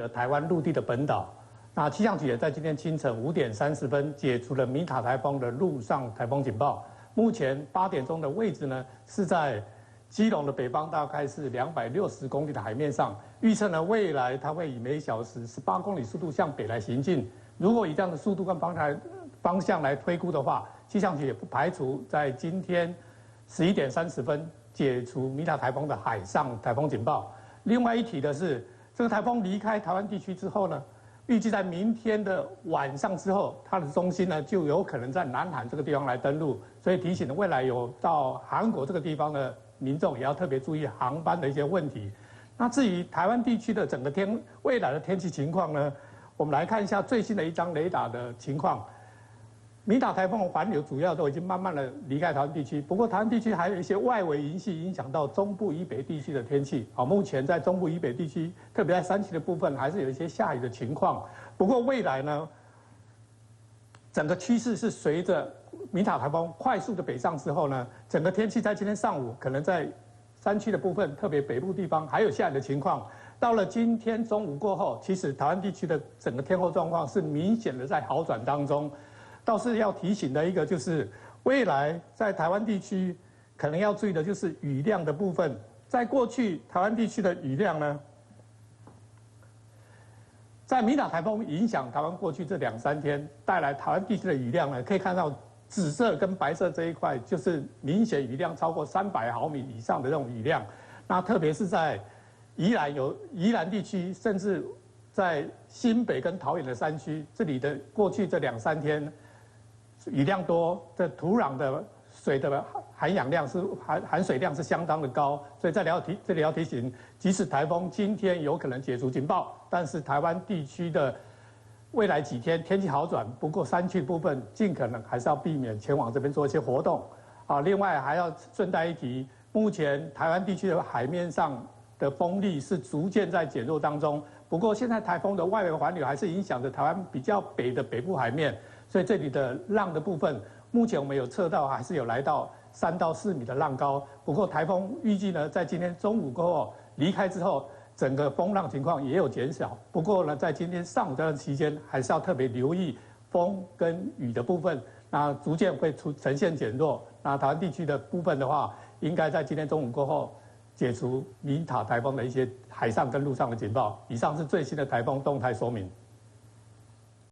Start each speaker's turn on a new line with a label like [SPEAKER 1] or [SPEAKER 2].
[SPEAKER 1] 了台湾陆地的本岛。那气象局也在今天清晨5点30分解除了米塔台风的陆上台风警报。目前8点钟的位置呢是在基隆的北方，大概是260公里的海面上。预测呢未来它会以每小时18公里速度向北来行进。如果以这样的速度跟方向来推估的话，气象局也不排除在今天11点30分解除米塔台风的海上台风警报。另外一提的是，这个台风离开台湾地区之后呢，预计在明天的晚上之后，它的中心呢就有可能在南韩这个地方来登陆，所以提醒了未来有到韩国这个地方的民众也要特别注意航班的一些问题。那至于台湾地区的整个未来的天气情况呢，我们来看一下最新的一张雷达的情况。米塔台风的环流主要都已经慢慢的离开台湾地区，不过台湾地区还有一些外围云系影响到中部以北地区的天气。好，目前在中部以北地区，特别在山区的部分，还是有一些下雨的情况。不过未来呢，整个趋势是随着米塔台风快速的北上之后呢，整个天气在今天上午可能在山区的部分，特别北部地方还有下雨的情况。到了今天中午过后，其实台湾地区的整个天候状况是明显的在好转当中。倒是要提醒的一个就是，未来在台湾地区可能要注意的就是雨量的部分。在过去台湾地区的雨量呢，在米塔台风影响台湾过去这2、3天带来台湾地区的雨量呢，可以看到紫色跟白色这一块就是明显雨量超过300毫米以上的这种雨量。那特别是在宜兰地区，甚至在新北跟桃园的山区，这里的过去这2、3天。雨量多，这土壤的水的含氧量含水量是相当的高，所以这里要提醒，即使台风今天有可能解除警报，但是台湾地区的未来几天天气好转，不过山区部分尽可能还是要避免前往这边做一些活动。啊，另外还要顺带一提，目前台湾地区的海面上的风力是逐渐在减弱当中，不过现在台风的外围环流还是影响着台湾比较北的北部海面。所以这里的浪的部分，目前我们有测到还是有来到3到4米的浪高。不过台风预计呢，在今天中午过后离开之后，整个风浪情况也有减少。不过呢，在今天上午这段期间，还是要特别留意风跟雨的部分，那逐渐会呈现减弱。那台湾地区的部分的话，应该在今天中午过后解除米塔台风的一些海上跟陆上的警报。以上是最新的台风动态说明。